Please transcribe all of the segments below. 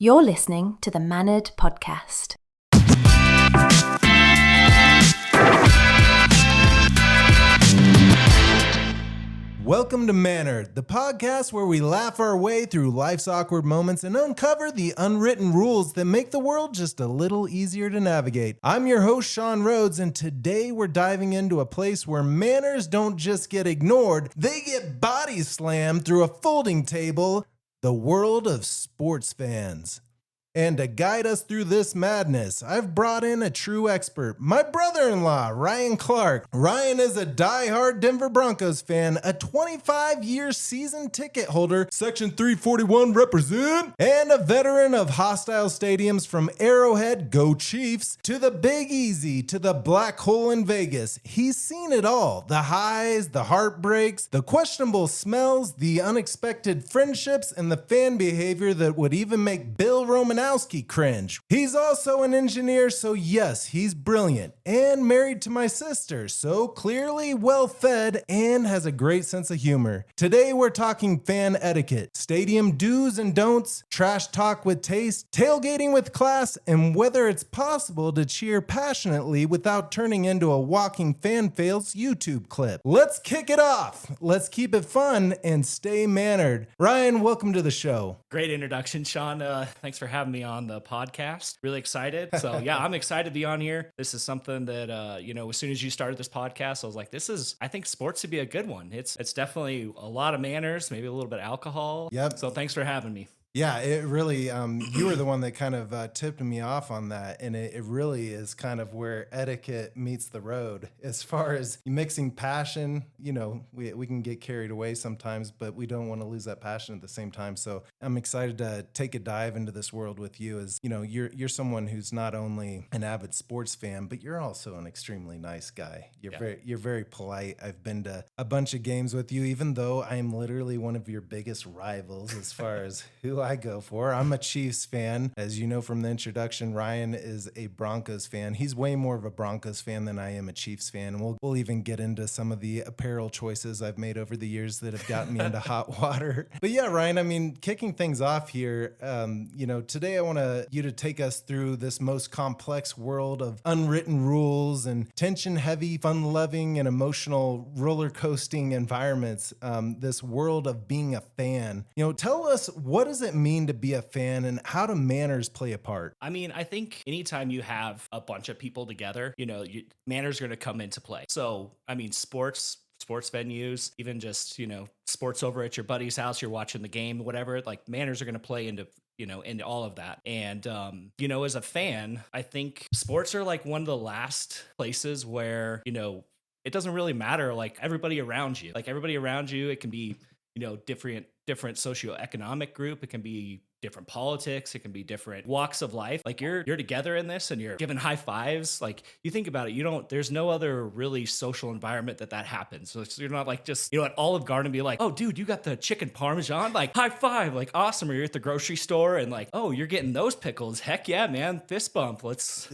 You're listening to the Mannered Podcast. Welcome to Mannered, the podcast where we laugh our way through life's awkward moments and uncover the unwritten rules that make the world just a little easier to navigate. I'm your host, Sean Rhoads, and today we're diving into a place where manners don't just get ignored, they get body slammed through a folding table, the world of sports fans. And to guide us through this madness, I've brought in a true expert, my brother-in-law, Ryan Clark. Ryan is a diehard Denver Broncos fan, a 25-year season ticket holder, Section 341 represent, and a veteran of hostile stadiums from Arrowhead, go Chiefs, to the Big Easy, to the Black Hole in Vegas. He's seen it all, the highs, the heartbreaks, the questionable smells, the unexpected friendships, and the fan behavior that would even make Bill Romanowski cringe. He's also an engineer, so yes, he's brilliant and married to my sister, so clearly well-fed and has a great sense of humor. Today we're talking fan etiquette, stadium do's and don'ts, trash talk with taste, tailgating with class, and whether it's possible to cheer passionately without turning into a walking fan fails YouTube clip. Let's kick it off. Let's keep it fun and stay mannered. Ryan, welcome to the show. Great introduction, Sean. Thanks for having me on the podcast. Really excited. So yeah, I'm excited to be on here. This is something that, as soon as you started this podcast, I was like, I think sports would be a good one. It's definitely a lot of manners, maybe a little bit of alcohol. Yep. So thanks for having me. Yeah, it really, you were the one that kind of tipped me off on that. And it really is kind of where etiquette meets the road. As far as mixing passion, we can get carried away sometimes, but we don't want to lose that passion at the same time. So I'm excited to take a dive into this world with you as, you're someone who's not only an avid sports fan, but you're also an extremely nice guy. You're very polite. I've been to a bunch of games with you, even though I'm literally one of your biggest rivals as far as who I go for. I'm a Chiefs fan. As you know from the introduction, Ryan is a Broncos fan. He's way more of a Broncos fan than I am a Chiefs fan. We'll even get into some of the apparel choices I've made over the years that have gotten me into hot water. But yeah, Ryan, kicking things off here, today I want you to take us through this most complex world of unwritten rules and tension-heavy, fun-loving, and emotional roller coasting environments. This world of being a fan. Tell us, what does it mean to be a fan and how do manners play a part? I think anytime you have a bunch of people together, manners are going to come into play. So, sports venues, even just, sports over at your buddy's house, you're watching the game, whatever, like manners are going to play into all of that. And, as a fan, I think sports are like one of the last places where, it doesn't really matter, like everybody around you, it can be, different socioeconomic group. It can be different politics. It can be different walks of life. Like you're together in this and you're giving high fives. Like you think about it, there's no other really social environment that happens. So you're not like just, at Olive Garden be like, oh dude, you got the chicken Parmesan, like high five, like awesome. Or you're at the grocery store and like, oh, you're getting those pickles. Heck yeah, man. Fist bump. Let's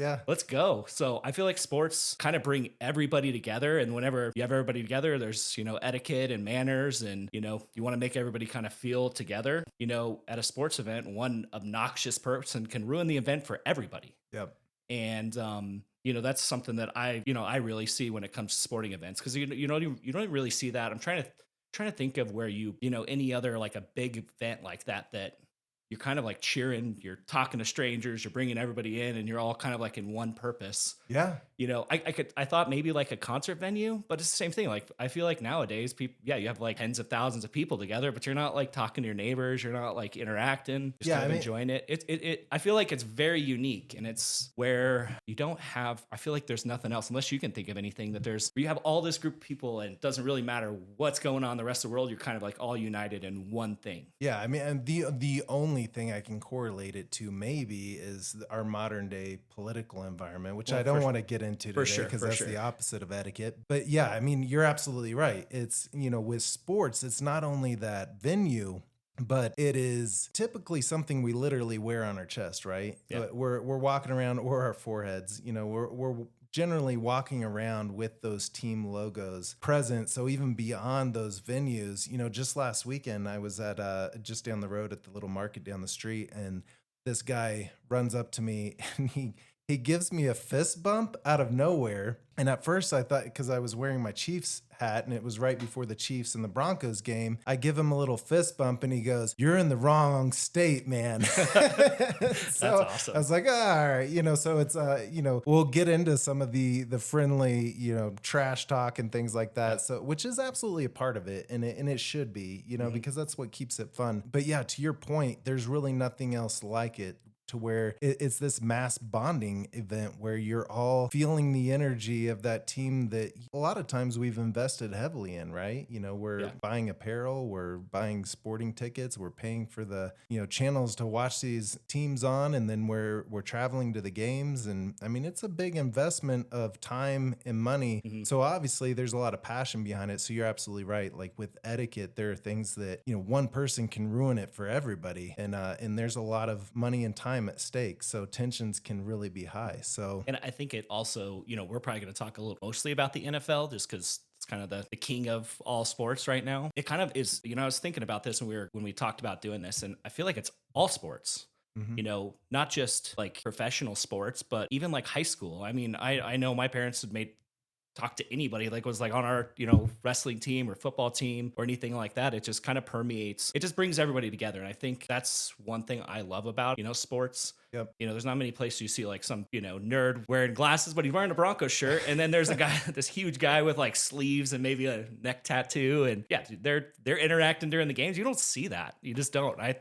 go. So I feel like sports kind of bring everybody together. And whenever you have everybody together, there's, etiquette and manners and, you want to make everybody kind of feel together, at a sports event. One obnoxious person can ruin the event for everybody. Yep. And that's something that I really see when it comes to sporting events, because you don't really see that. I'm trying to think of where any other like a big event like that you're kind of like cheering, you're talking to strangers, you're bringing everybody in, and you're all kind of like in one purpose. Yeah. I thought maybe like a concert venue, but it's the same thing. Like I feel like nowadays people, you have like tens of thousands of people together, but you're not like talking to your neighbors, you're not like interacting, just kind of enjoying it. I feel like it's very unique, and it's where you don't have, I feel like there's nothing else, unless you can think of anything where you have all this group of people and it doesn't really matter what's going on in the rest of the world. You're kind of like all united in one thing. Yeah. And the only thing I can correlate it to maybe is our modern day political environment, which I don't want to get into today because that's the opposite of etiquette. But yeah, you're absolutely right. It's, with sports, it's not only that venue, but it is typically something we literally wear on our chest, right? Yeah. We're walking around, or our foreheads, we're generally walking around with those team logos present. So even beyond those venues, just last weekend I was at just down the road at the little market down the street, and this guy runs up to me and he gives me a fist bump out of nowhere. And at first I thought, because I was wearing my Chiefs hat and it was right before the Chiefs and the Broncos game, I give him a little fist bump and he goes, "You're in the wrong state, man." That's So awesome. I was like, "Oh, all right, so it's we'll get into some of the friendly, trash talk and things like that. Yep. So which is absolutely a part of it, and it should be, because that's what keeps it fun. But yeah, to your point, there's really nothing else like it, to where it's this mass bonding event where you're all feeling the energy of that team that a lot of times we've invested heavily in, right? We're buying apparel, we're buying sporting tickets, we're paying for the, channels to watch these teams on, and then we're traveling to the games. And I mean, it's a big investment of time and money. So obviously there's a lot of passion behind it. So you're absolutely right. Like with etiquette, there are things that, one person can ruin it for everybody. And there's a lot of money and time at stake, so tensions can really be high. So, And I think it also, we're probably going to talk a little mostly about the NFL just because it's kind of the king of all sports right now. It kind of is, I was thinking about this when we talked about doing this, and I feel like it's all sports. Not just like professional sports, but even like high school. I mean, I know my parents had made talk to anybody like was like on our wrestling team or football team or anything like that. It just kind of permeates, it just brings everybody together. And I think that's one thing I love about sports. Yep. There's not many places you see like some nerd wearing glasses but he's wearing a Broncos shirt, and then there's a guy this huge guy with like sleeves and maybe a neck tattoo, and yeah, dude, they're interacting during the games. You don't see that, you just don't. I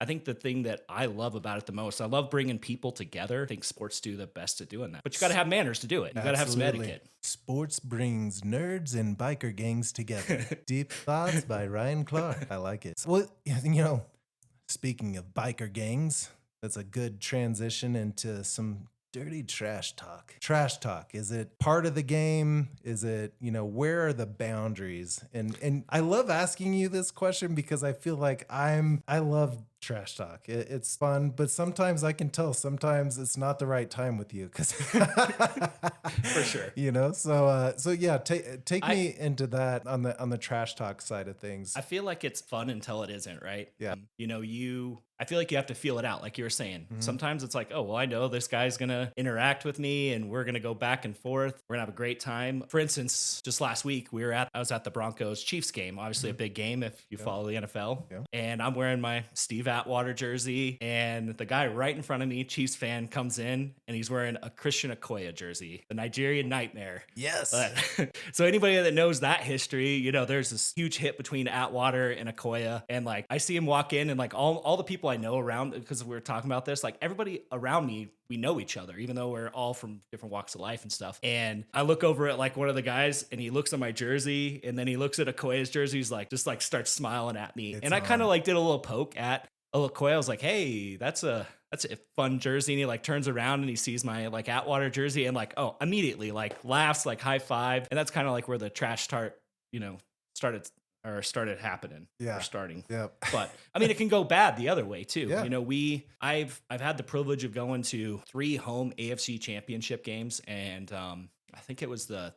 think the thing that I love about it the most, I love bringing people together. I think sports do the best at doing that, but you got to have manners to do it. You got to have some etiquette. Sports brings nerds and biker gangs together. Deep Thoughts by Ryan Clark. I like it. Well, speaking of biker gangs, that's a good transition into some dirty trash talk. Trash talk. Is it part of the game? Is it, where are the boundaries? And I love asking you this question because I feel like I love trash talk. It's fun, but sometimes I can tell sometimes it's not the right time with you, because For sure. So yeah, take me into that on the trash talk side of things. I feel like it's fun until it isn't, right? Yeah. I feel like you have to feel it out, like you were saying. Sometimes it's like, oh, well, I know this guy's gonna interact with me and we're gonna go back and forth. We're gonna have a great time. For instance, just last week I was at the Broncos Chiefs game, obviously a big game if you follow the NFL. Yeah. And I'm wearing my Steve Atwater jersey, and the guy right in front of me, Chiefs fan, comes in and he's wearing a Christian Okoye jersey, the Nigerian Nightmare. Yes. So anybody that knows that history, there's this huge hit between Atwater and Okoye, and like I see him walk in, and like all the people I know around, because we were talking about this, like everybody around me, we know each other, even though we're all from different walks of life and stuff. And I look over at like one of the guys, and he looks at my jersey, and then he looks at Okoye's jersey. He's like, just like starts smiling at me. And I kind of like did a little poke at Okoye. I was like, hey, that's a fun jersey. And he like turns around and he sees my like Atwater jersey, and like, oh, immediately like laughs, like high five. And that's kind of like where the trash talk, started happening. Yeah. Or starting. Yeah. But I mean, it can go bad the other way too. Yeah. I've had the privilege of going to 3 home AFC championship games. And I think it was the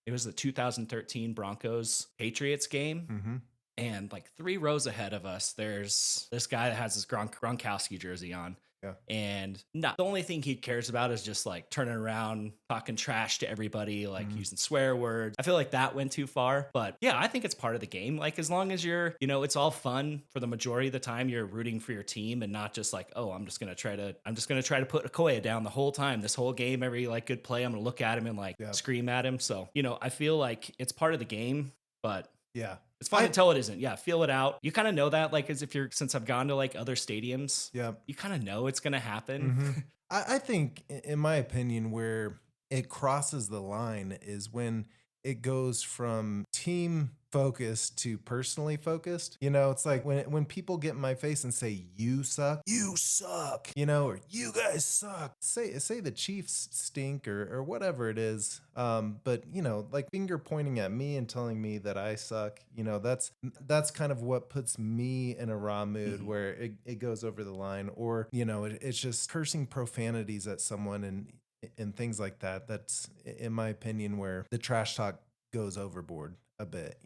2013 Broncos Patriots game. Mm-hmm. And like 3 rows ahead of us, there's this guy that has this Gronkowski jersey on. Yeah. And the only thing he cares about is just like turning around, talking trash to everybody, like using swear words. I feel like that went too far. But yeah, I think it's part of the game. Like as long as you're, it's all fun for the majority of the time, you're rooting for your team and not just like, oh, I'm just gonna try to put Okoye down the whole time, this whole game, every like good play, I'm gonna look at him and like scream at him. So, I feel like it's part of the game, but yeah. It's fun until it isn't. Yeah, feel it out. You kind of know that, like, since I've gone to like other stadiums, you kind of know it's going to happen. I think, in my opinion, where it crosses the line is when it goes from team focused to personally focused. It's like when people get in my face and say, you suck, or you guys suck. Say the Chiefs stink or whatever it is. But like finger pointing at me and telling me that I suck, that's kind of what puts me in a raw mood where it goes over the line, or, it's just cursing profanities at someone and things like that. That's, in my opinion, where the trash talk goes overboard a bit.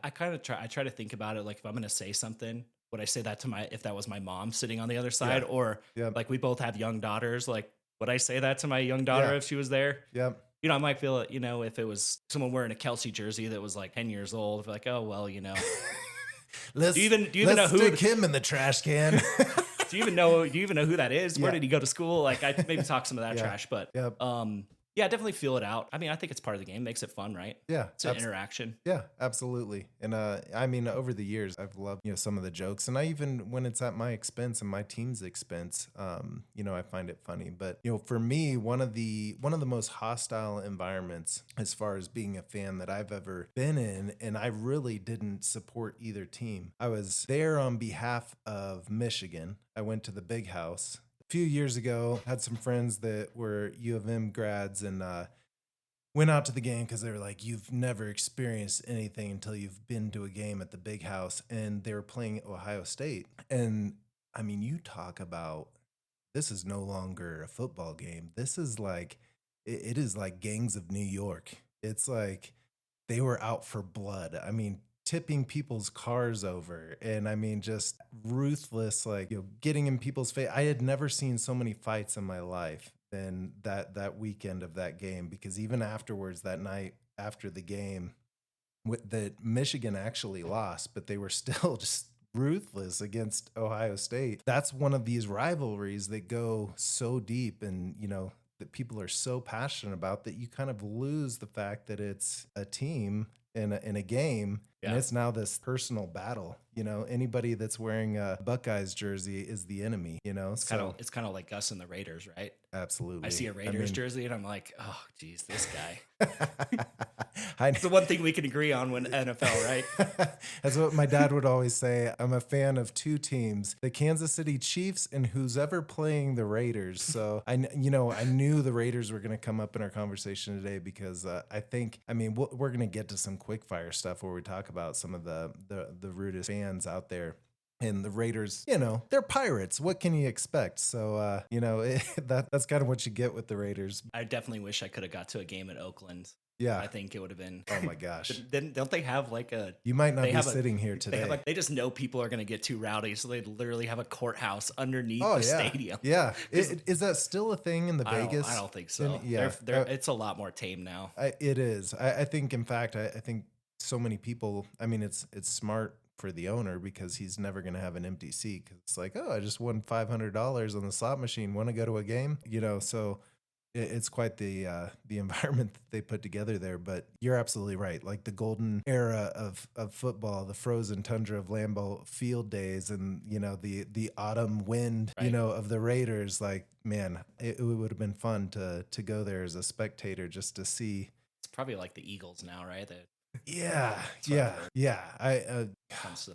I kind of try to think about it like if I'm going to say something, would I say that to if that was my mom sitting on the other side, or Yep. like we both have young daughters, like would I say that to my young daughter if she was there? Yep. You know, I might feel it, you know, if it was someone wearing a Kelsey jersey that was like 10 years old, like, oh, well, you know, Let's do you even know who stick him in the trash can. do you even know who that is? Where Yeah. did he go to school? Like I maybe talk some of that trash, but Yep. yeah, definitely feel it out. I mean, I think it's part of the game, makes it fun, right? Yeah. It's an interaction. Yeah, absolutely. And I mean, over the years, I've loved, some of the jokes, and I even, when it's at my expense and my team's expense, I find it funny. But, for me, one of the most hostile environments as far as being a fan that I've ever been in, and I really didn't support either team. I was there on behalf of Michigan. I went to the Big House a few years ago, had some friends that were U of M grads, and went out to the game because they were like, you've never experienced anything until you've been to a game at the Big House. And they were playing Ohio State. And I mean, you talk about, this is no longer a football game. This is like, it is like Gangs of New York. It's like they were out for blood. I mean, tipping people's cars over, and I mean, just ruthless, like, getting in people's face. I had never seen so many fights in my life than that weekend of that game, because even afterwards, that night after the game, that Michigan actually lost, but they were still just ruthless against Ohio State. That's one of these rivalries that go so deep, and that people are so passionate about, that you kind of lose the fact that it's a team in a game. And it's now this personal battle. Anybody that's wearing a Buckeyes jersey is the enemy. It's kind of like us and the Raiders, right? Absolutely. I see a Raiders jersey and I'm like, oh, geez, this guy. I It's the one thing we can agree on when NFL, right? That's what my dad would always say. I'm a fan of two teams, the Kansas City Chiefs and who's ever playing the Raiders. So I knew the Raiders were going to come up in our conversation today, because we're going to get to some quick fire stuff where we talk about some of the rudest fans out there. And the Raiders, they're pirates. What can you expect? So, that's kind of what you get with the Raiders. I definitely wish I could have got to a game at Oakland. Yeah. I think it would have been. Oh my gosh. Don't they have like a. You might not be sitting here today. They just know people are going to get too rowdy. So they literally have a courthouse underneath the stadium. Yeah. Is that still a thing in the Vegas? I don't think so. Yeah. It's a lot more tame now. It is. I think, in fact, I think so many people, I mean, it's smart for the owner, because he's never going to have an empty seat, because it's like, oh, I just won $500 on the slot machine. Want to go to a game? So it's quite the environment that they put together there. But you're absolutely right. Like the golden era of football, the frozen tundra of Lambeau Field days, and the autumn wind, right, of the Raiders. Like, man, it would have been fun to go there as a spectator, just to see. It's probably like the Eagles now, right? Yeah.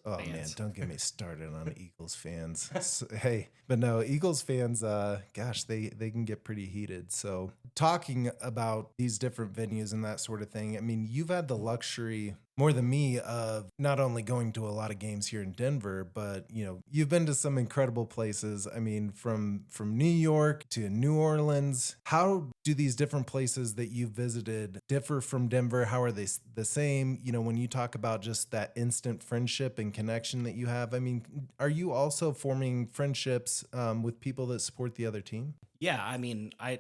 Oh man, don't get me started on Eagles fans. Hey, but no, Eagles fans, gosh, they can get pretty heated. So talking about these different venues and that sort of thing, I mean, you've had the luxury, more than me, of not only going to a lot of games here in Denver, but you've been to some incredible places. I mean, from New York to New Orleans. How do these different places that you've visited differ from Denver? How are they the same? When you talk about just that instant friendship and connection that you have, I mean, are you also forming friendships with people that support the other team? Yeah, I mean, I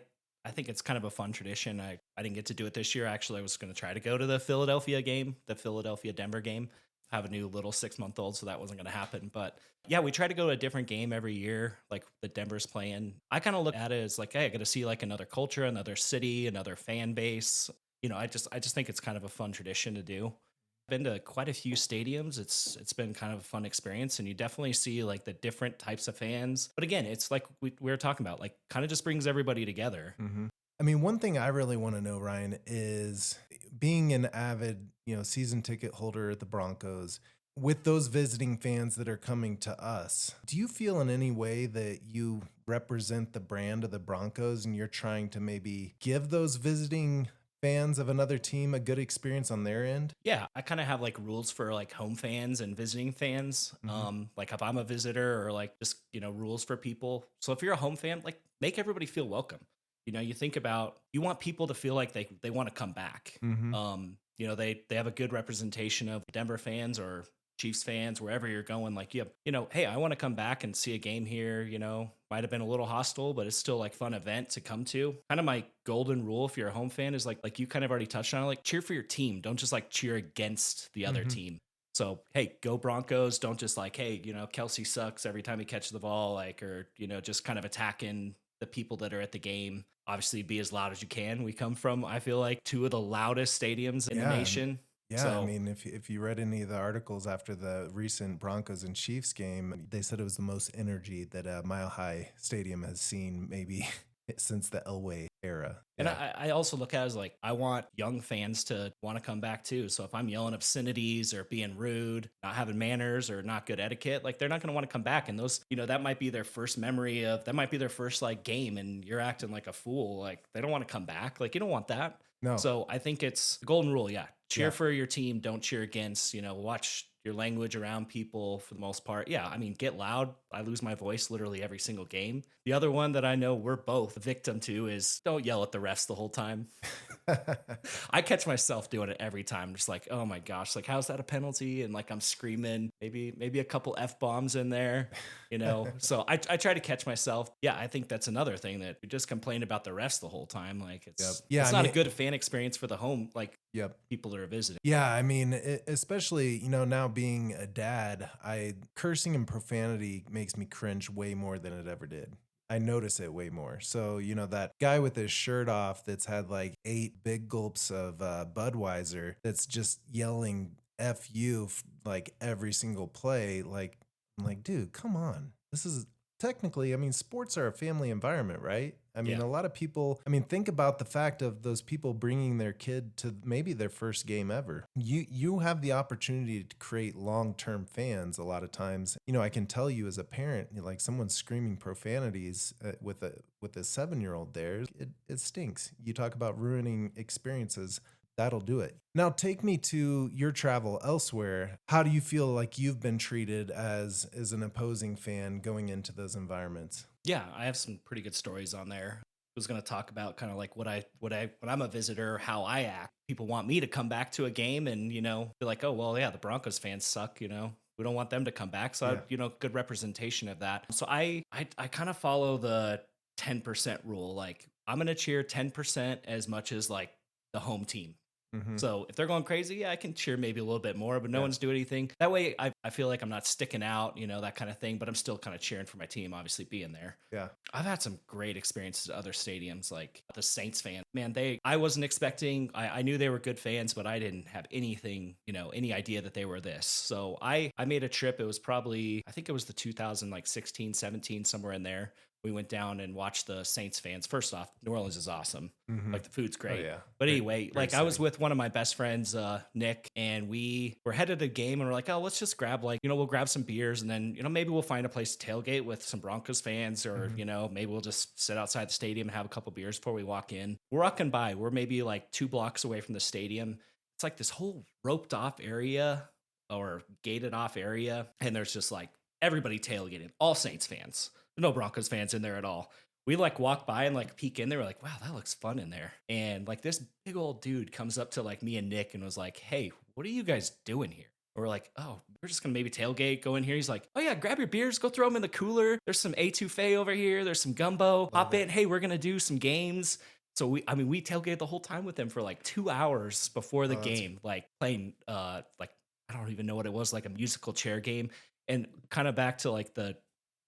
think it's kind of a fun tradition. I didn't get to do it this year. Actually, I was going to try to go to the Philadelphia game, the Philadelphia-Denver game. I have a new little 6-month-old, so that wasn't going to happen. But yeah, we try to go to a different game every year, like the Denver's playing. I kind of look at it as like, hey, I got to see like another culture, another city, another fan base. I just think it's kind of a fun tradition to do. Been to quite a few stadiums. It's been kind of a fun experience, and you definitely see like the different types of fans. But again, it's like we were talking about, like kind of just brings everybody together. Mm-hmm. I mean, one thing I really want to know, Ryan, is being an avid, season ticket holder at the Broncos, with those visiting fans that are coming to us, do you feel in any way that you represent the brand of the Broncos, and you're trying to maybe give those visiting fans of another team a good experience on their end? Yeah, I kind of have like rules for like home fans and visiting fans. Mm-hmm. Like if I'm a visitor, or like just rules for people. So if you're a home fan, like make everybody feel welcome. You think about, you want people to feel like they want to come back. Mm-hmm. They have a good representation of Denver fans, or Chiefs fans, wherever you're going, like, hey, I want to come back and see a game here, might have been a little hostile, but it's still like fun event to come to. Kind of my golden rule if you're a home fan is like you kind of already touched on it, like cheer for your team. Don't just like cheer against the other team. So, hey, go Broncos. Don't just like, hey, Kelsey sucks every time he catches the ball, like, or, just kind of attacking the people that are at the game. Obviously, be as loud as you can. We come from, I feel like, two of the loudest stadiums in the nation. Yeah, so, I mean, if you read any of the articles after the recent Broncos and Chiefs game, they said it was the most energy that a Mile High Stadium has seen maybe since the Elway era. And I also look at it as like, I want young fans to want to come back too. So if I'm yelling obscenities or being rude, not having manners or not good etiquette, like they're not going to want to come back. And those, that might be their first memory that might be their first like game and you're acting like a fool. Like they don't want to come back. Like you don't want that. No. So I think it's the golden rule. Yeah. Cheer for your team. Don't cheer against, watch your language around people for the most part. Yeah. I mean, get loud. I lose my voice literally every single game. The other one that I know we're both a victim to is don't yell at the refs the whole time. I catch myself doing it every time. Just like, oh my gosh, like, how's that a penalty? And like, I'm screaming, maybe a couple F-bombs in there, so I try to catch myself. Yeah. I think that's another thing that we just complain about the refs the whole time. Like it's not a good fan experience for the home, like people that are visiting. Yeah. I mean, especially, now being a dad, cursing and profanity makes me cringe way more than it ever did. I notice it way more. So, that guy with his shirt off that's had like 8 big gulps of Budweiser that's just yelling F you like every single play. Like, I'm like, dude, come on. This is technically, sports are a family environment, right? A lot of people, think about the fact of those people bringing their kid to maybe their first game ever. You have the opportunity to create long-term fans a lot of times. I can tell you as a parent, like someone screaming profanities with a 7-year-old there, it stinks. You talk about ruining experiences. That'll do it. Now, take me to your travel elsewhere. How do you feel like you've been treated as an opposing fan going into those environments? Yeah, I have some pretty good stories on there. I was going to talk about kind of like when I'm a visitor, how I act. People want me to come back to a game and, be like, oh, well, yeah, the Broncos fans suck, we don't want them to come back. So, good representation of that. So I kind of follow the 10% rule. Like I'm going to cheer 10% as much as like the home team. Mm-hmm. So if they're going crazy, I can cheer maybe a little bit more, but no one's doing anything. That way I feel like I'm not sticking out, that kind of thing, but I'm still kind of cheering for my team, obviously being there. Yeah. I've had some great experiences at other stadiums, like the Saints fan. Man, I wasn't expecting, I knew they were good fans, but I didn't have anything, any idea that they were this. So I made a trip. It was probably, I think it was the 2016, 17, somewhere in there. We went down and watched the Saints fans. First off, New Orleans is awesome. Mm-hmm. Like the food's great. Oh, yeah. But anyway, great I was with one of my best friends, Nick, and we were headed to the game and we're like, oh, let's just grab we'll grab some beers and then, maybe we'll find a place to tailgate with some Broncos fans or, maybe we'll just sit outside the stadium and have a couple beers before we walk in. We're walking by. We're maybe like 2 blocks away from the stadium. It's like this whole roped off area or gated off area. And there's just like everybody tailgating, all Saints fans. No Broncos fans in there at all. We like walk by and like peek in there. We're like, wow, that looks fun in there. And like this big old dude comes up to like me and Nick and was like, hey, what are you guys doing here? And we're like, oh, we're just going to maybe tailgate, go in here. He's like, oh yeah, grab your beers, go throw them in the cooler. There's some etouffee over here. There's some gumbo. Pop in. Hey, we're going to do some games. So we tailgated the whole time with them for like 2 hours before the game, like playing, like, I don't even know what it was, like a musical chair game. And kind of back to like the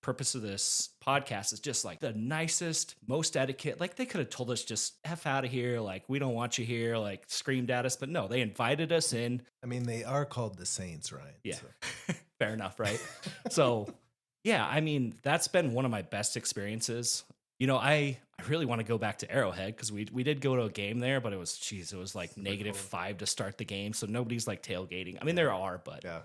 purpose of this podcast is just like the nicest, most etiquette. Like they could have told us just F out of here. Like, we don't want you here, like screamed at us, but no, they invited us in. They are called the Saints, Ryan. Yeah. So. Fair enough. Right. So yeah, that's been one of my best experiences. I really want to go back to Arrowhead because we did go to a game there, but it was like -5 to start the game. So nobody's like tailgating. There are, but yeah.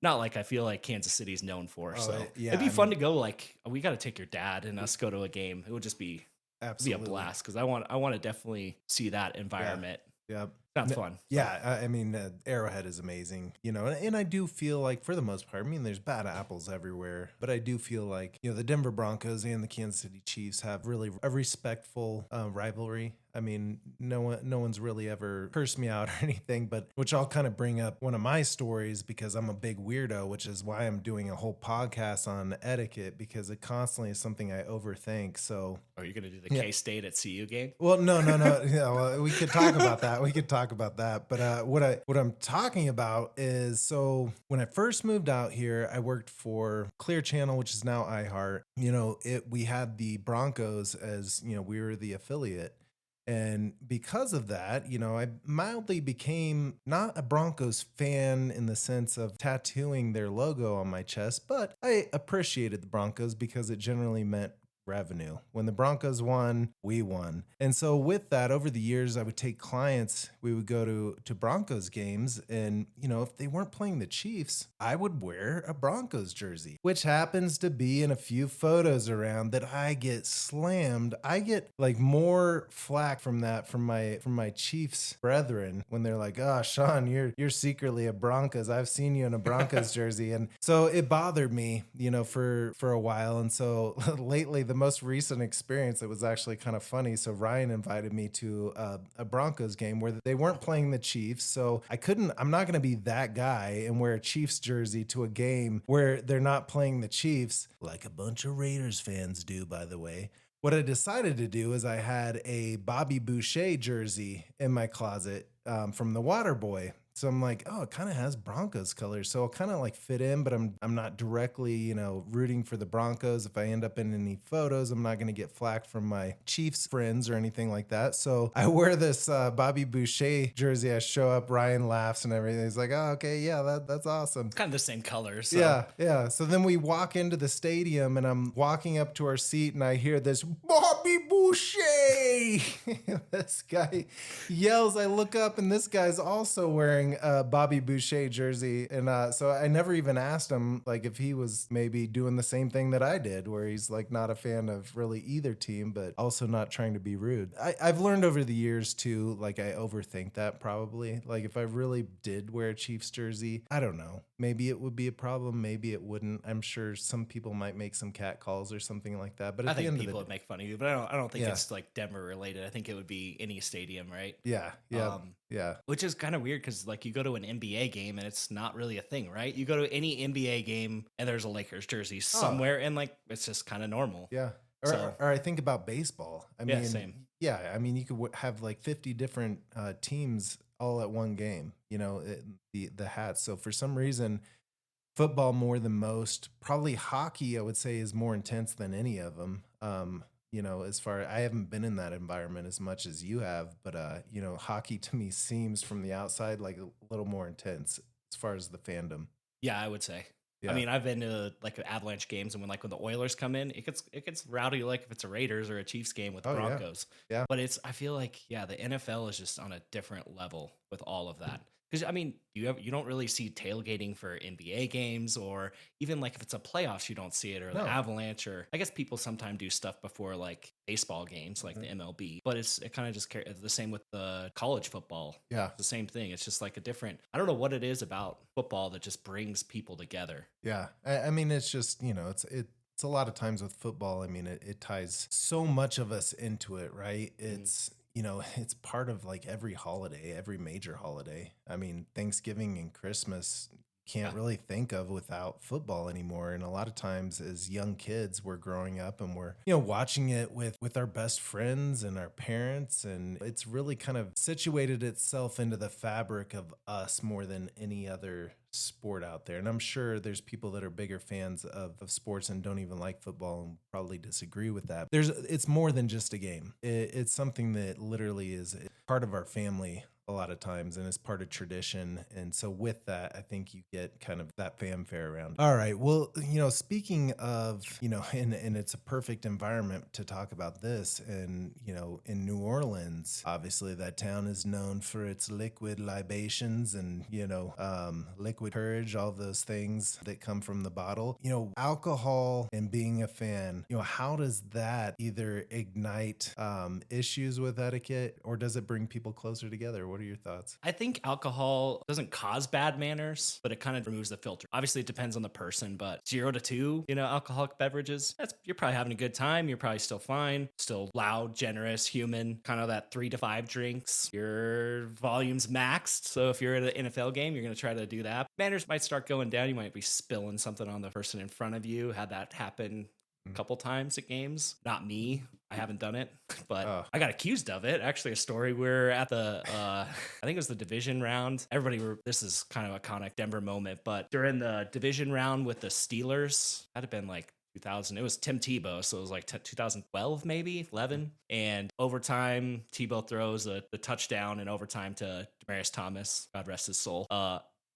Not like I feel like Kansas City's known for. It'd be fun to go. Like we got to take your dad and us go to a game. It would just be a blast because I want to definitely see that environment. Yeah. Sounds fun. Yeah, I mean, Arrowhead is amazing, and I do feel like for the most part, I mean, there's bad apples everywhere, but I do feel like, the Denver Broncos and the Kansas City Chiefs have really a respectful rivalry. I mean, no one's really ever cursed me out or anything, but which I'll kind of bring up one of my stories because I'm a big weirdo, which is why I'm doing a whole podcast on etiquette because it constantly is something I overthink. So, are you going to do the K-State at CU game? well, no. Well, we could talk about that. But what I'm talking about is so when I first moved out here, I worked for Clear Channel, which is now iHeart. We had the Broncos as we were the affiliate. And because of that, I mildly became not a Broncos fan in the sense of tattooing their logo on my chest, but I appreciated the Broncos because it generally meant revenue. When the Broncos won, we won. And so with that, over the years, I would take clients, we would go to Broncos games, and if they weren't playing the Chiefs, I would wear a Broncos jersey, which happens to be in a few photos around that I get slammed. I get like more flack from that from my Chiefs brethren when they're like, "Oh, Sean, you're secretly a Broncos. I've seen you in a Broncos jersey." And so it bothered me, for a while. And so lately, the most recent experience, it was actually kind of funny. So Ryan invited me to a Broncos game where they weren't playing the Chiefs. So I'm not going to be that guy and wear a Chiefs jersey to a game where they're not playing the Chiefs, like a bunch of Raiders fans do, by the way. What I decided to do is I had a Bobby Boucher jersey in my closet from the Waterboy. So I'm like, oh, it kind of has Broncos colors. So I'll kind of like fit in, but I'm not directly, rooting for the Broncos. If I end up in any photos, I'm not going to get flack from my Chiefs friends or anything like that. So I wear this Bobby Boucher jersey. I show up, Ryan laughs and everything. He's like, oh, okay, yeah, that's awesome. It's kind of the same color. So. Yeah. So then we walk into the stadium and I'm walking up to our seat and I hear this Bobby Boucher. This guy yells. I look up and this guy's also wearing a Bobby Boucher jersey. And so I never even asked him like if he was maybe doing the same thing that I did, where he's like not a fan of really either team, but also not trying to be rude. I've learned over the years too, like I overthink that probably. Like if I really did wear a Chiefs jersey, I don't know. Maybe it would be a problem. Maybe it wouldn't. I'm sure some people might make some cat calls or something like that. But I think people would make fun of you, but I don't think it's like Denver related. I think it would be any stadium, right? Yeah. Which is kind of weird because like you go to an NBA game and it's not really a thing, right? You go to any NBA game and there's a Lakers jersey somewhere and like it's just kind of normal. Yeah. Or I think about baseball. I mean, same. Yeah. I mean, you could have like 50 different teams all at one game, the hats. So for some reason, football more than most, probably hockey, I would say is more intense than any of them. As far I haven't been in that environment as much as you have, but hockey to me seems from the outside like a little more intense as far as the fandom. Yeah, I would say. Yeah. I mean, I've been to like Avalanche games, and when the Oilers come in, it gets rowdy like if it's a Raiders or a Chiefs game with the Broncos. Yeah. But I feel like the NFL is just on a different level with all of that. Because I mean, you don't really see tailgating for NBA games, or even like if it's a playoffs, you don't see it, or the Avalanche, or I guess people sometimes do stuff before like baseball games, like the MLB. But it kind of just the same with the college football. Yeah, it's the same thing. It's just like a different. I don't know what it is about football that just brings people together. Yeah, I mean, it's just it's a lot of times with football. I mean, it ties so much of us into it, right? It's it's part of like every holiday, every major holiday. I mean, Thanksgiving and Christmas can't really think of without football anymore. And a lot of times as young kids, we're growing up and we're, watching it with our best friends and our parents. And it's really kind of situated itself into the fabric of us more than any other sport out there. And I'm sure there's people that are bigger fans of sports and don't even like football and probably disagree with that. It's more than just a game. It's something that literally is part of our family a lot of times, and it's part of tradition. And so with that, I think you get kind of that fanfare around. All right. Well, speaking of, and it's a perfect environment to talk about this. And, in New Orleans, obviously that town is known for its liquid libations and, liquid courage, all those things that come from the bottle. Alcohol and being a fan, how does that either ignite issues with etiquette, or does it bring people closer together? What What are your thoughts? I think alcohol doesn't cause bad manners, but it kind of removes the filter. Obviously, it depends on the person, but 0 to 2, alcoholic beverages, you're probably having a good time. You're probably still fine, still loud, generous, human. Kind of that 3 to 5 drinks, your volume's maxed. So if you're at an NFL game, you're going to try to do that. Manners might start going down. You might be spilling something on the person in front of you. Had that happen a couple times at games. Not me. I haven't done it, but I got accused of it. Actually, a story where at the, I think it was the division round. This is kind of iconic Denver moment, but during the division round with the Steelers, that'd have been like 2000. It was Tim Tebow, so it was like 2012, maybe 11. And overtime, Tebow throws the touchdown in overtime to Demaryius Thomas. God rest his soul.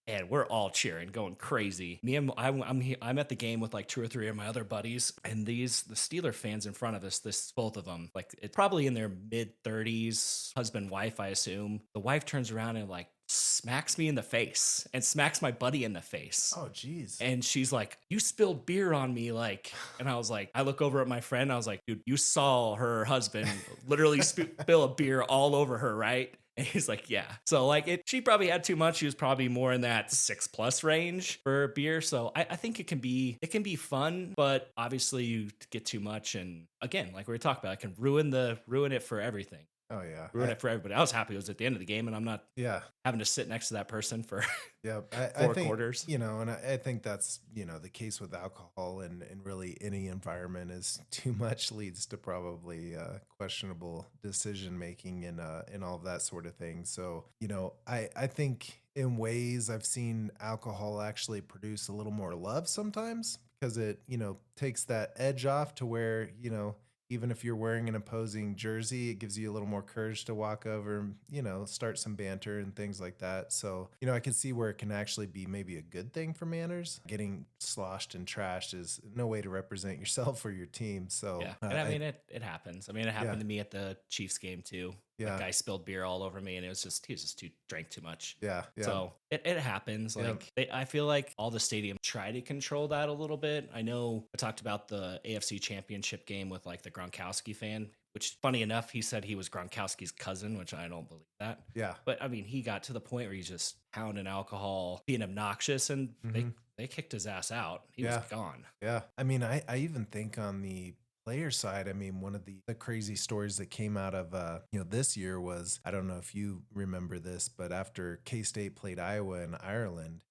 And we're all cheering, going crazy. I'm at the game with like 2 or 3 of my other buddies, and the Steeler fans in front of us, both of them, like it's probably in their mid-30s, husband, wife, I assume. The wife turns around and like smacks me in the face and smacks my buddy in the face. Oh, geez. And she's like, "You spilled beer on me," like, and I was like, I look over at my friend, I was like, "Dude, you saw her husband literally spill a beer all over her, right?" And he's like, "Yeah." So like she probably had too much. She was probably more in that 6+ range for beer. So I think it can be fun, but obviously you get too much. And again, like we were talking about, it can ruin it for everything. Oh yeah. Ruin it for everybody. I was happy it was at the end of the game and I'm not having to sit next to that person for I think, quarters. And I think that's, the case with alcohol and really any environment is too much leads to probably questionable decision making and all of that sort of thing. So, I think in ways I've seen alcohol actually produce a little more love sometimes because it, takes that edge off to where, even if you're wearing an opposing jersey, it gives you a little more courage to walk over and, start some banter and things like that. So, I can see where it can actually be maybe a good thing for manners. Getting sloshed and trashed is no way to represent yourself or your team. So, yeah. And I mean, it happens. I mean, it happened to me at the Chiefs game too. Yeah. The guy spilled beer all over me and he was just drank too much. Yeah. So it happens. Like I feel like all the stadiums try to control that a little bit. I know I talked about the AFC Championship game with like the Gronkowski fan, which funny enough, he said he was Gronkowski's cousin, which I don't believe that. Yeah. But I mean, he got to the point where he's just pounding alcohol, being obnoxious, and they kicked his ass out. He was gone. Yeah. I mean, I even think on the player side, I mean, one of the crazy stories that came out of this year was, I don't know if you remember this, but after K-State played Iowa and Ireland,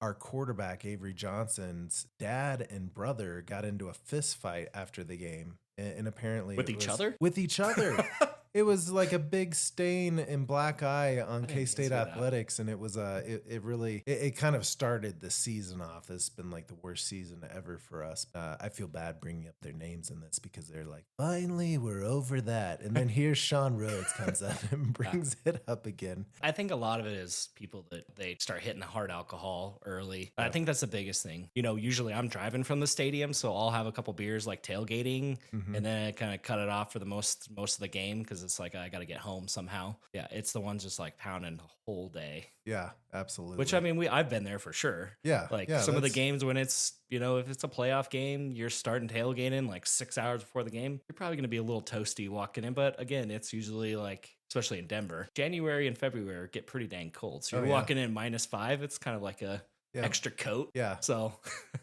our quarterback Avery Johnson's dad and brother got into a fist fight after the game, and apparently with each other. It was like a big stain in black eye on K-State athletics, and it was it kind of started the season off. It's been like the worst season ever for us. I feel bad bringing up their names in this because they're like, finally, we're over that. And then here's Sean Rhoads comes up and brings it up again. I think a lot of it is people that they start hitting the hard alcohol early. I think that's the biggest thing. Usually I'm driving from the stadium, so I'll have a couple beers like tailgating, and then I kind of cut it off for the most of the game because it's like I got to get home somehow. Yeah, it's the ones just like pounding the whole day. Yeah, absolutely. Which I mean, I've been there for sure. Yeah, some of the games when it's if it's a playoff game, you're starting tailgating like 6 hours before the game. You're probably going to be a little toasty walking in, but again, it's usually like, especially in Denver, January and February get pretty dang cold. So you're walking in -5. It's kind of like a extra coat. Yeah. So,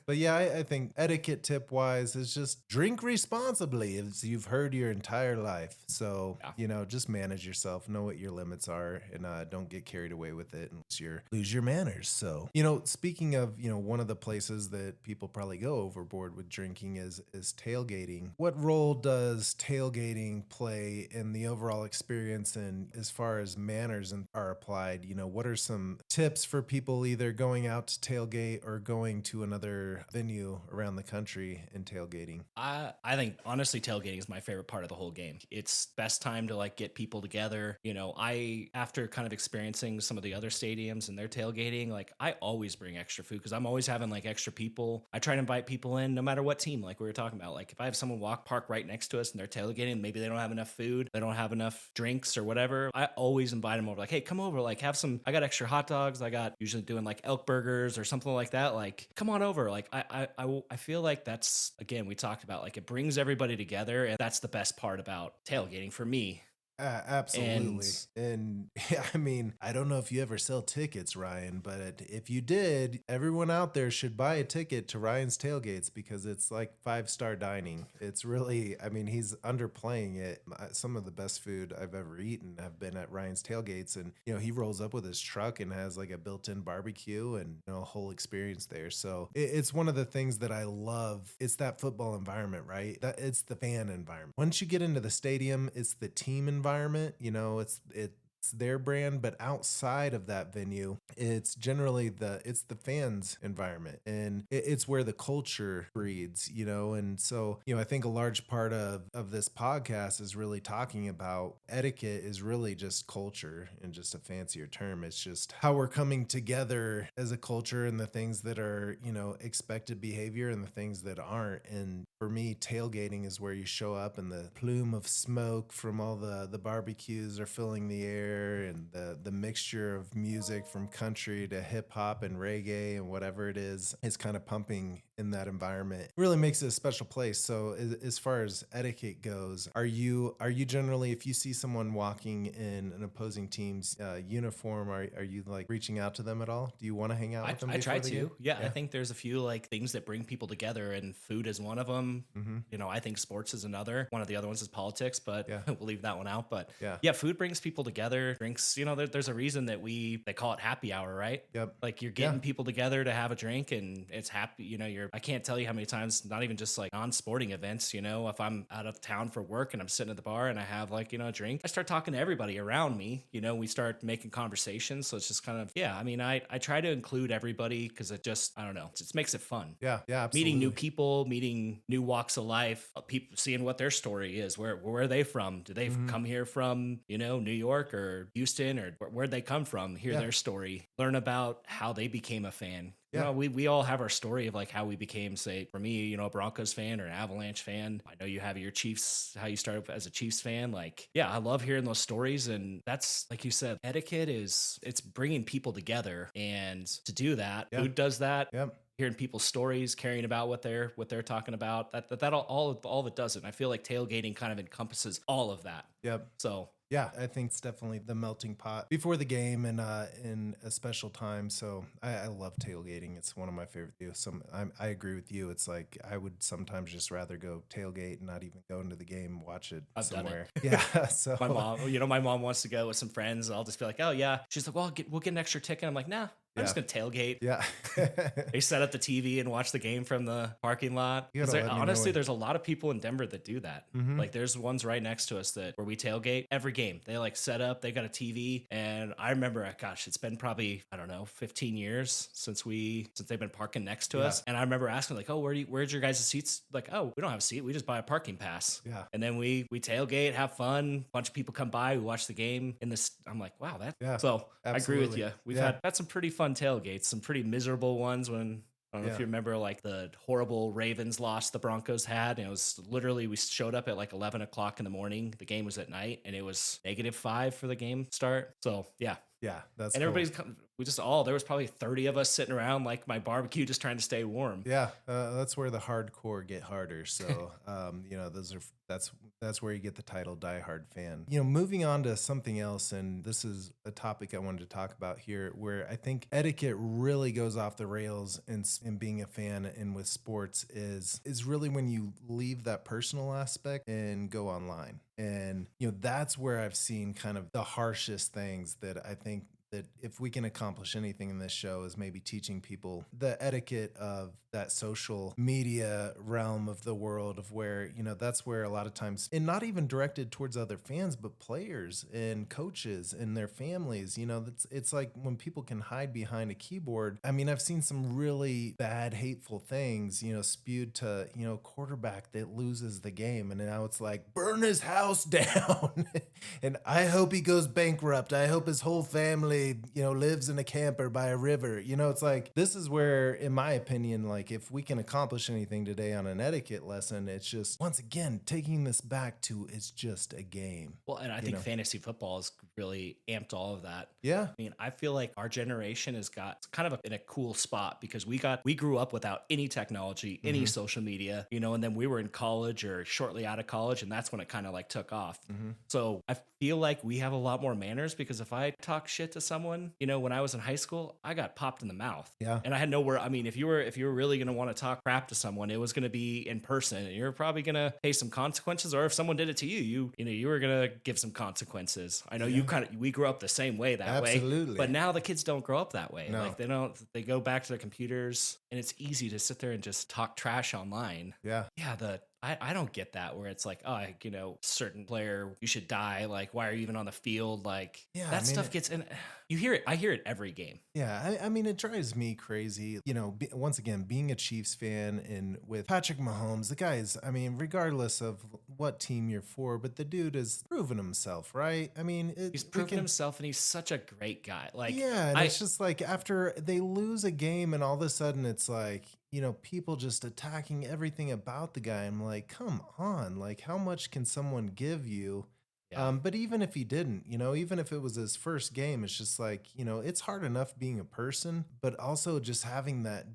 but yeah, I think etiquette tip wise is just drink responsibly, as you've heard your entire life. So, just manage yourself, know what your limits are, and don't get carried away with it unless you lose your manners. So, speaking of, one of the places that people probably go overboard with drinking is tailgating. What role does tailgating play in the overall experience, and as far as manners are applied? What are some tips for people either going out to tailgate or going to another venue around the country and tailgating? I think honestly tailgating is my favorite part of the whole game. It's best time to like get people together. After kind of experiencing some of the other stadiums and their tailgating, like I always bring extra food because I'm always having like extra people. I try to invite people in no matter what team, like we were talking about. Like if I have someone park right next to us and they're tailgating, maybe they don't have enough food, they don't have enough drinks or whatever, I always invite them over. Like, hey, come over, like have some, I got extra hot dogs, I got usually doing like elk burgers or something like that. Like, come on over. Like, I feel like that's, again, we talked about like it brings everybody together, and that's the best part about tailgating for me. Absolutely. And yeah, I mean, I don't know if you ever sell tickets, Ryan, but if you did, everyone out there should buy a ticket to Ryan's Tailgates because it's like 5-star dining. It's really, I mean, he's underplaying it. Some of the best food I've ever eaten have been at Ryan's Tailgates. And, he rolls up with his truck and has like a built-in barbecue and, a whole experience there. So it's one of the things that I love. It's that football environment, right? It's the fan environment. Once you get into the stadium, it's the team environment. It's their brand, but outside of that venue, it's generally the fans environment, and it's where the culture breeds, and so, I think a large part of this podcast is really talking about etiquette is really just culture and just a fancier term. It's just how we're coming together as a culture and the things that are, expected behavior and the things that aren't. And for me, tailgating is where you show up and the plume of smoke from all the barbecues are filling the air, and the mixture of music from country to hip hop and reggae and whatever it is kind of pumping in that environment. It really makes it a special place. So as far as etiquette goes, are you generally, if you see someone walking in an opposing team's uniform, are you like reaching out to them at all? Do you want to hang out with them? I try to. Yeah, I think there's a few like things that bring people together, and food is one of them. Mm-hmm. I think sports is another. One of the other ones is politics, but we'll leave that one out. But yeah, food brings people together. Drinks, there's a reason that they call it happy hour, right? Yep. Like you're getting people together to have a drink, and it's happy. I can't tell you how many times, not even just like on sporting events, if I'm out of town for work and I'm sitting at the bar and I have like, a drink, I start talking to everybody around me, we start making conversations. So it's just kind of, I try to include everybody because it just, I don't know, it just makes it fun. Yeah. Absolutely. Meeting new people, meeting new walks of life, people seeing what their story is. Where are they from? Do they come here from, New York or Houston, or where'd they come from? Hear their story, learn about how they became a fan. Yeah. We all have our story of like how we became, say, for me, a Broncos fan or an Avalanche fan. I know you have your Chiefs, how you started as a Chiefs fan. Like, I love hearing those stories. And that's, like you said, etiquette it's bringing people together. And to do that, food does that. Yep. Hearing people's stories, caring about what they're talking about, that all of it does it. And I feel like tailgating kind of encompasses all of that. Yep. So yeah, I think it's definitely the melting pot before the game and in a special time. So I love tailgating. It's one of my favorite things. I agree with you. It's like I would sometimes just rather go tailgate and not even go into the game, watch it somewhere. Done it. Yeah. So my mom wants to go with some friends. I'll just be like, oh yeah. She's like, well, we'll get an extra ticket. I'm like, nah. I'm just going to tailgate. Yeah. They set up the TV and watch the game from the parking lot. Honestly, there's a lot of people in Denver that do that. Mm-hmm. Like there's ones right next to us where we tailgate every game. They like set up, they got a TV. And I remember, gosh, it's been probably, I don't know, 15 years since they've been parking next to us. And I remember asking like, oh, where's your guys' seats? Like, oh, we don't have a seat. We just buy a parking pass. Yeah. And then we tailgate, have fun. A bunch of people come by, we watch the game. I'm like, wow, so absolutely. I agree with you. We've had some pretty fun tailgates, some pretty miserable ones when I don't know if you remember like the horrible Ravens loss the Broncos had. And it was literally, we showed up at like 11 o'clock in the morning. The game was at night and it was -5 for the game start. So yeah. Yeah. That's and everybody's there was probably 30 of us sitting around like my barbecue, just trying to stay warm. Yeah. That's where the hardcore get harder. So, that's where you get the title Die Hard Fan. Moving on to something else, and this is a topic I wanted to talk about here, where I think etiquette really goes off the rails in being a fan and with sports is really when you leave that personal aspect and go online. And, that's where I've seen kind of the harshest things that I think that if we can accomplish anything in this show is maybe teaching people the etiquette of that social media realm of the world of where, that's where a lot of times, and not even directed towards other fans, but players and coaches and their families, it's like when people can hide behind a keyboard. I mean, I've seen some really bad, hateful things, spewed to, quarterback that loses the game. And now it's like, burn his house down. And I hope he goes bankrupt. I hope his whole family family, lives in a camper by a river. It's like, this is where, in my opinion, like if we can accomplish anything today on an etiquette lesson, it's just, once again, taking this back to it's just a game. Well, and I think fantasy football has really amped all of that. Yeah. I mean, I feel like our generation has got kind of in a cool spot because we grew up without any technology, any social media, and then we were in college or shortly out of college, and that's when it kind of like took off. So I feel like we have a lot more manners because if I talk shit to someone, when I was in high school, I got popped in the mouth. Yeah. And I had nowhere. I mean, if you were really going to want to talk crap to someone, it was going to be in person, and you're probably going to pay some consequences. Or if someone did it to you, you were going to give some consequences. I know we grew up the same way that way. Absolutely. But now the kids don't grow up that way. No. Like they go back to their computers, and it's easy to sit there and just talk trash online. Yeah. Yeah. I don't get that where it's like, oh, certain player, you should die. Like, why are you even on the field? Like, that stuff gets in. You hear it. I hear it every game. Yeah. I mean, it drives me crazy. Once again, being a Chiefs fan and with Patrick Mahomes, the guys, I mean, regardless of what team you're for, but the dude has proven himself, right? I mean, he's proven himself, and he's such a great guy. Like, yeah. And it's just like after they lose a game and all of a sudden it's like, people just attacking everything about the guy. I'm like, come on, like how much can someone give you? Yeah. But even if he didn't, even if it was his first game, it's just like, it's hard enough being a person, but also just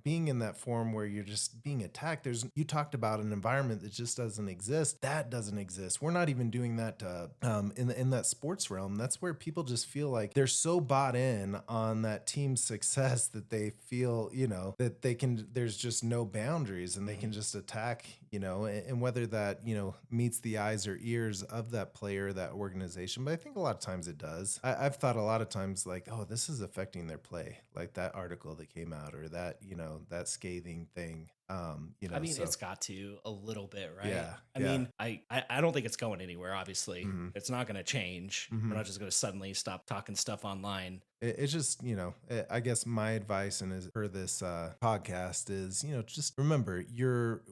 being in that form where you're just being attacked. You talked about an environment that just doesn't exist. That doesn't exist. We're not even doing that in that sports realm. That's where people just feel like they're so bought in on that team's success that they feel, that there's just no boundaries and they can just attack, and whether that, meets the eyes or ears of that player, that organization. But I think a lot of times it does. I've thought a lot of times like, oh, this is affecting their play, like that article that came out or that, that scathing thing. I mean, it's got to a little bit, right? Yeah. I mean, I don't think it's going anywhere. Obviously, it's not going to change. We're not just going to suddenly stop talking stuff online. It's just, I guess my advice for this podcast is, just remember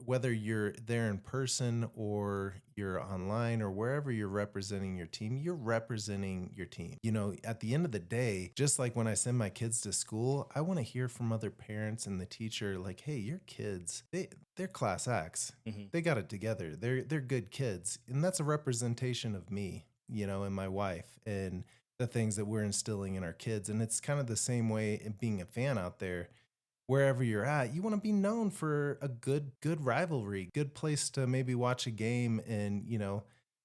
whether you're there in person or you're online or wherever you're representing your team, you're representing your team. At the end of the day, just like when I send my kids to school, I want to hear from other parents and the teacher, like, hey, your kids, they're class acts. They got it together. They're good kids. And that's a representation of me, and my wife and the things that we're instilling in our kids. And it's kind of the same way in being a fan out there. Wherever you're at, you want to be known for a good rivalry, good place to maybe watch a game. And,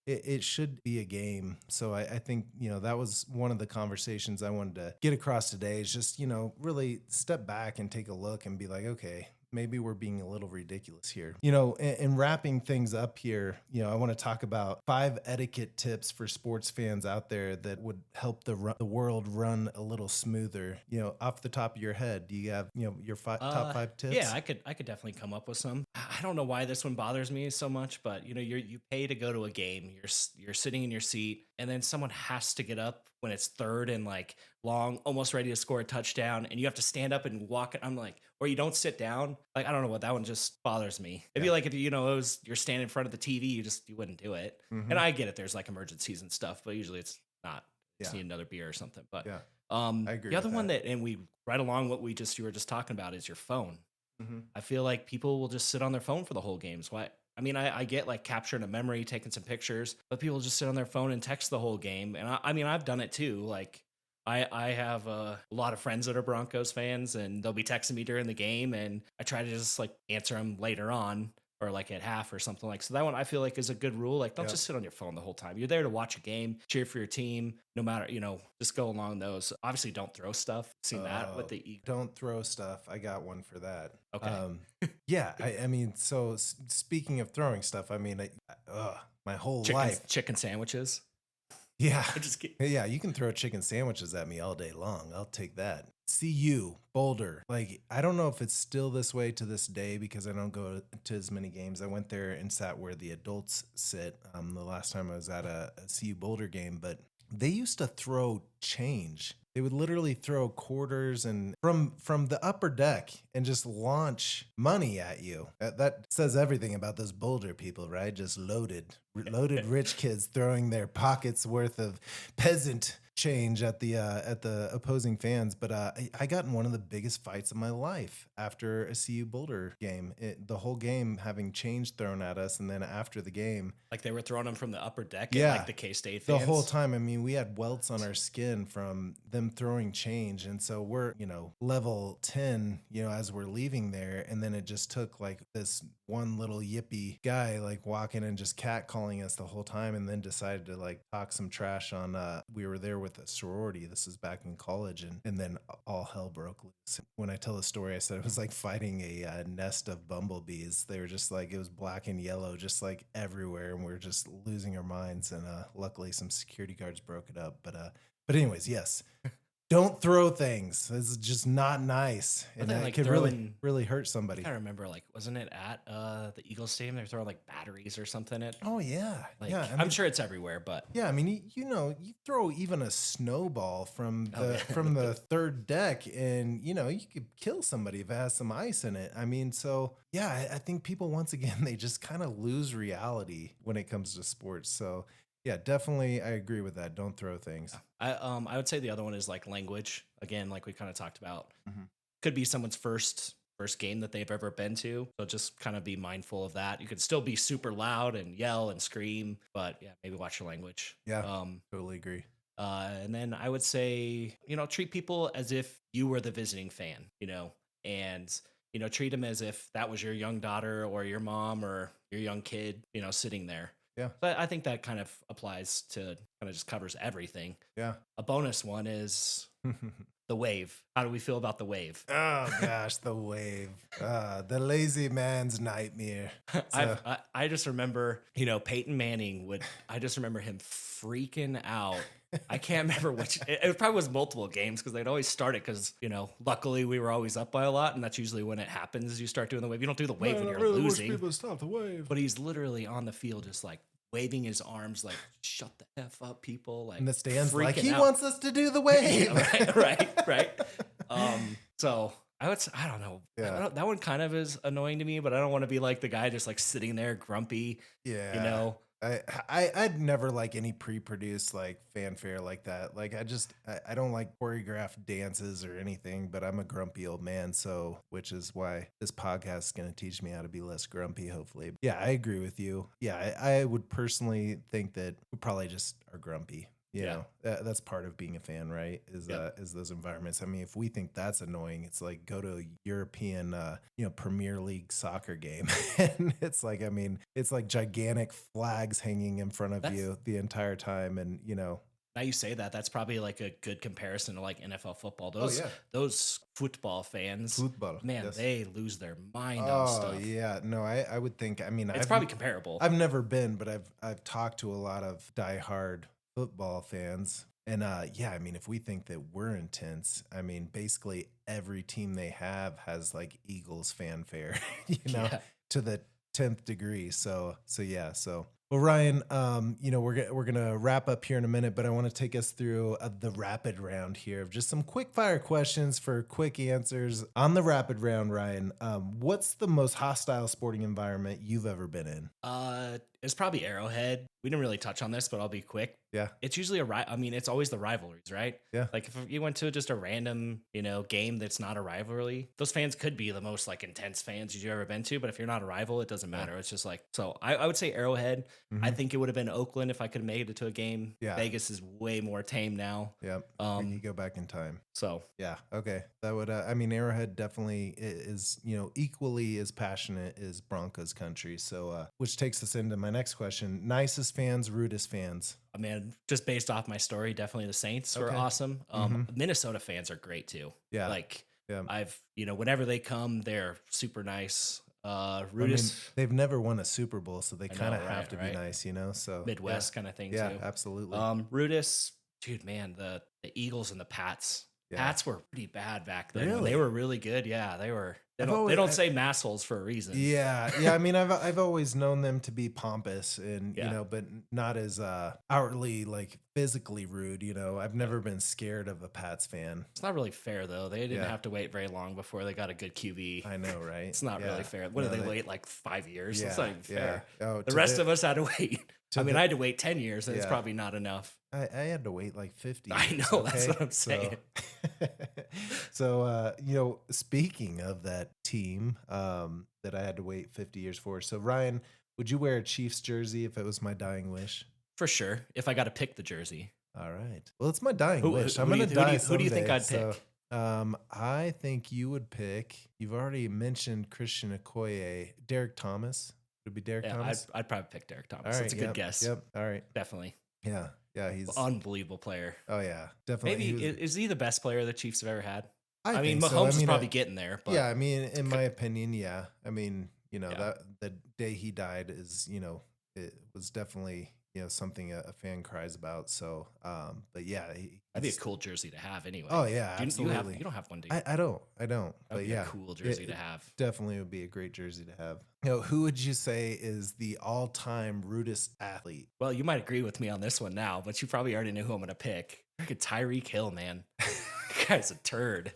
it should be a game. So I think, that was one of the conversations I wanted to get across today is just, really step back and take a look and be like, okay, maybe we're being a little ridiculous here. And wrapping things up here, I want to talk about 5 etiquette tips for sports fans out there that would help the world run a little smoother. Off the top of your head, do you have, your top 5 tips? Yeah, I could definitely come up with some. I don't know why this one bothers me so much, but you pay to go to a game. You're sitting in your seat, and then someone has to get up when it's third and like long, almost ready to score a touchdown, and you have to stand up and walk it. I'm like, or you don't sit down. Like, I don't know what, that one just bothers me. It'd be like if you're standing in front of the TV, you wouldn't do it. And I get it. There's like emergencies and stuff, but usually it's not. Just need another beer or something. But I agree. The other one and we right along what you were just talking about is your phone. I feel like people will just sit on their phone for the whole games. Why? I mean, I get like capturing a memory, taking some pictures, but people just sit on their phone and text the whole game. And I mean, I've done it too. Like I have a lot of friends that are Broncos fans, and they'll be texting me during the game, and I try to just like answer them later on or like at half or something like. So that one I feel like is a good rule. Like, don't just sit on your phone the whole time. You're there to watch a game, cheer for your team, no matter, just go along those. Obviously, don't throw stuff. Seen that with the don't throw stuff. I got one for that. Okay. Yeah. I mean, so speaking of throwing stuff, I mean, my whole life. Chicken sandwiches. Yeah. I'm just kidding. Yeah, you can throw chicken sandwiches at me all day long. I'll take that. CU, Boulder. Like, I don't know if it's still this way to this day because I don't go to as many games. I went there and sat where the adults sit the last time I was at a CU Boulder game, but they used to throw change. They would literally throw quarters and from the upper deck and just launch money at you. That says everything about those Boulder people, right? Just loaded rich kids throwing their pockets worth of peasant change at the opposing fans, but I got in one of the biggest fights of my life after a CU Boulder game. The whole game having change thrown at us, and then after the game, Like they were throwing them from the upper deck yeah, at like the K-State the fans. whole time. I mean, we had welts on our skin from them throwing change, and so we're level 10, as we're leaving there, and then it just took like this one little yippy guy like walking and just catcalling us the whole time, and then decided to like talk some trash on. We were there with a sorority. This was back in college, and then all hell broke loose. When I tell the story, I said it was like fighting a nest of bumblebees. They were just like, it was black and yellow, just like everywhere, and we were just losing our minds. And luckily, some security guards broke it up. But anyways, yes. Don't throw things. This is just not nice. And it could really hurt somebody. I remember, like, wasn't it at the Eagles Stadium? They were throwing like batteries or something at. Oh yeah, like, yeah. I'm sure it's everywhere, but yeah. I mean, you throw even a snowball from the third deck, and you could kill somebody if it has some ice in it. I mean, so yeah, I think people once again they just kind of lose reality when it comes to sports. So. Yeah, definitely. I agree with that. Don't throw things. I would say the other one is like language. Again, like we kind of talked about, could be someone's first game that they've ever been to. So just kind of be mindful of that. You could still be super loud and yell and scream, but yeah, maybe watch your language. Yeah, totally agree. And then I would say, treat people as if you were the visiting fan, and treat them as if that was your young daughter or your mom or your young kid, sitting there. Yeah. But I think that kind of applies to kind of just covers everything. Yeah. A bonus one is the wave. How do we feel about the wave? Oh gosh, the wave. The lazy man's nightmare. So. I just remember, Peyton Manning I just remember him freaking out. I can't remember which. It probably was multiple games because they'd always start it because, luckily we were always up by a lot. And that's usually when it happens. You start doing the wave. You don't do the wave when you're losing. People stop the wave. But he's literally on the field just like waving his arms like, shut the F up, people. Like, in the stands, like, he out. wants us to do the wave. Yeah, right. So I don't know. Yeah. That one kind of is annoying to me, but I don't want to be like the guy just like sitting there grumpy. Yeah. I'd never like any pre-produced like fanfare like that. Like I don't like choreographed dances or anything, but I'm a grumpy old man. So, which is why this podcast is going to teach me how to be less grumpy, hopefully. Yeah, I agree with you. Yeah, I would personally think that we probably just are grumpy. You know, that's part of being a fan, right? Is those environments. I mean, if we think that's annoying, it's like go to a European, Premier League soccer game. And it's like, I mean, it's like gigantic flags hanging in front of you the entire time. And, now you say that, that's probably like a good comparison to like NFL football. Those football fans, man, they lose their mind on stuff. Oh yeah. No, I would think, I mean, it's probably comparable. I've never been, but I've talked to a lot of diehard football fans, and I mean, if we think that we're intense, I mean, basically every team they have has like Eagles fanfare, to the 10th degree. So well, Ryan, we're gonna wrap up here in a minute, but I want to take us through the rapid round here of just some quick fire questions for quick answers. On the rapid round, Ryan, what's the most hostile sporting environment you've ever been in? It's probably Arrowhead. We didn't really touch on this, but I'll be quick. Yeah. It's usually it's always the rivalries, right? Yeah. Like if you went to just a random, game that's not a rivalry, those fans could be the most like intense fans you've ever been to. But if you're not a rival, it doesn't matter. It's just like, so I would say Arrowhead. Mm-hmm. I think it would have been Oakland if I could have made it to a game. Yeah. Vegas is way more tame now. Yeah. When you go back in time. So yeah. Okay. That would, Arrowhead definitely is, equally as passionate as Broncos country. So, which takes us into my next question. Nicest fans, rudest fans. I mean, just based off my story, definitely the Saints were awesome. Minnesota fans are great too. Yeah. Like I've, whenever they come, they're super nice. Rudist, they've never won a Super Bowl, so they kind of have to be nice, so Midwest kind of thing too. Yeah, absolutely. Rudist, dude, man, the Eagles and the Pats. Yeah. Pats were pretty bad back then. Really? They were really good. Yeah, they were. They don't say massholes for a reason. Yeah. I mean, I've always known them to be pompous and but not as outwardly like physically rude. I've never been scared of a Pats fan. It's not really fair though. They didn't have to wait very long before they got a good QB. I know, right? It's not really fair. What did they wait like 5 years? Yeah, It's not even fair. Oh, the rest of us had to wait. I mean, I had to wait 10 years, and it's Yeah. probably not enough. I had to wait like 50 I years, know, that's what I'm saying. So, speaking of that team that I had to wait 50 years for. So, Ryan, would you wear a Chiefs jersey if it was my dying wish? For sure, if I got to pick the jersey. All right. Well, it's my dying wish. I'm who going do to you- die who do you think someday, I'd pick? I think you would pick, you've already mentioned Christian Okoye, Derek Thomas. Would it be Derek Yeah, Thomas? I'd probably pick Derek Thomas. All right, That's a good guess. Yep. All right. Definitely. Yeah. He's Unbelievable player. Oh yeah, definitely. Maybe is he the best player the Chiefs have ever had? I mean, think so. Mahomes is probably getting there. But yeah, I mean, in my opinion, yeah. I mean, Yeah. that the day he died is, it was definitely, something a fan cries about. So, but yeah, that'd be a cool jersey to have anyway. Oh yeah, You absolutely. don't have one, do you? I don't. That'd But be yeah, a cool jersey to have. Definitely would be a great jersey to have. Who would you say is the all-time rudest athlete? Well, you might agree with me on this one now, but you probably already knew who I'm going to pick. Freaking Tyreek Hill, man. That guy's a turd.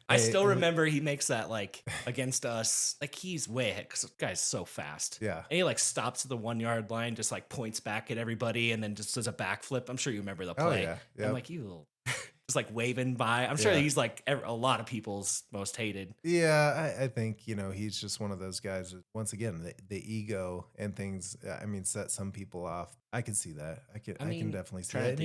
I still remember he makes that against us. He's way ahead because the guy's so fast. Yeah. And he stops at the 1 yard line, just points back at everybody and then just does a backflip. I'm sure you remember the play. Oh, yeah. I'm you little. Just waving by. I'm sure he's a lot of people's most hated. Yeah, I think, he's just one of those guys that, once again, the ego and things, set some people off. I can see that. I can definitely see that.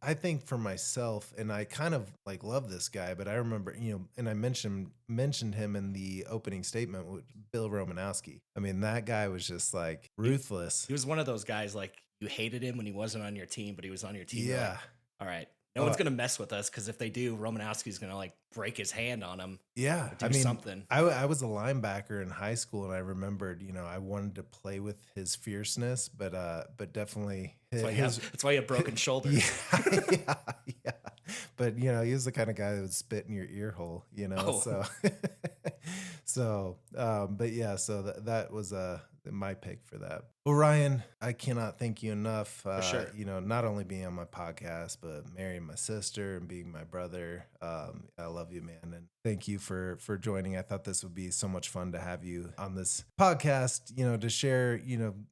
I think for myself, and I kind of love this guy, but I remember, and I mentioned him in the opening statement with Bill Romanowski. I mean, that guy was just ruthless. He was one of those guys you hated him when he wasn't on your team, but he was on your team. Yeah. All right. No one's going to mess with us because if they do, Romanowski's going to break his hand on him. Yeah. Something. I was a linebacker in high school, and I remembered, I wanted to play with his fierceness, but definitely that's why you have broken shoulders. Yeah. But, he was the kind of guy that would spit in your ear hole, so, but yeah, so that was my pick for that. Well, Ryan, I cannot thank you enough, for sure. Not only being on my podcast, but marrying my sister and being my brother. I love you, man. And thank you for joining. I thought this would be so much fun to have you on this podcast, to share,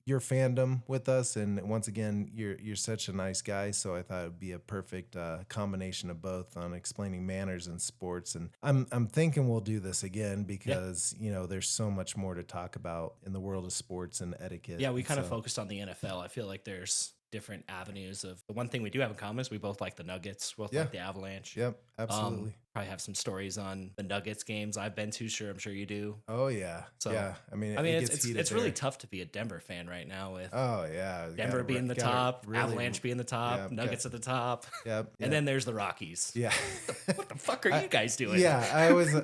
your fandom with us. And once again, you're such a nice guy. So I thought it would be a perfect combination of both on explaining manners in sports. And I'm thinking we'll do this again because, there's so much more to talk about in the world of sports and etiquette. Yeah, we kind of focused on the NFL. I feel like there's different avenues of the one thing we do have in common is we both like the Nuggets, both like the Avalanche. Yep, absolutely. Probably have some stories on the Nuggets games I've been to. Sure, I'm sure you do. Oh yeah, so yeah. It's really tough to be a Denver fan right now with Denver being the top, Avalanche being the top, Nuggets at the top. Yep. And then there's the Rockies. Yeah. What the fuck are you guys doing? Yeah, I look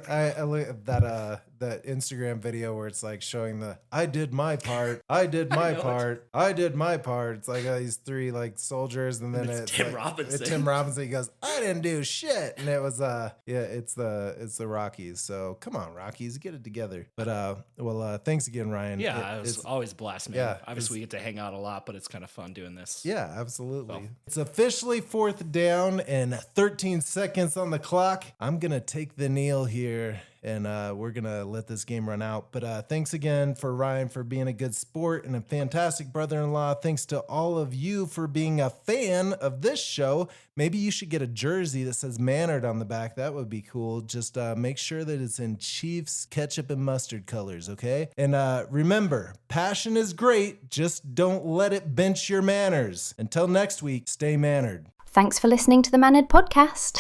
at that Instagram video where it's showing I did my part, I did my part, I did my part. It's these three soldiers, and then it's Tim Robinson. Tim Robinson. He goes, I didn't do shit, and it was it's the Rockies. So come on, Rockies, get it together. But thanks again, Ryan. Yeah, it's always a blast, man. Yeah, obviously we get to hang out a lot, but it's kind of fun doing this. Yeah, absolutely. So. It's officially 4th down and 13 seconds on the clock. I'm gonna take the kneel here, and we're going to let this game run out. But thanks again for Ryan for being a good sport and a fantastic brother-in-law. Thanks to all of you for being a fan of this show. Maybe you should get a jersey that says Mannered on the back. That would be cool. Just make sure that it's in Chiefs ketchup and mustard colors, okay? And remember, passion is great. Just don't let it bench your manners. Until next week, stay mannered. Thanks for listening to the Mannered Podcast.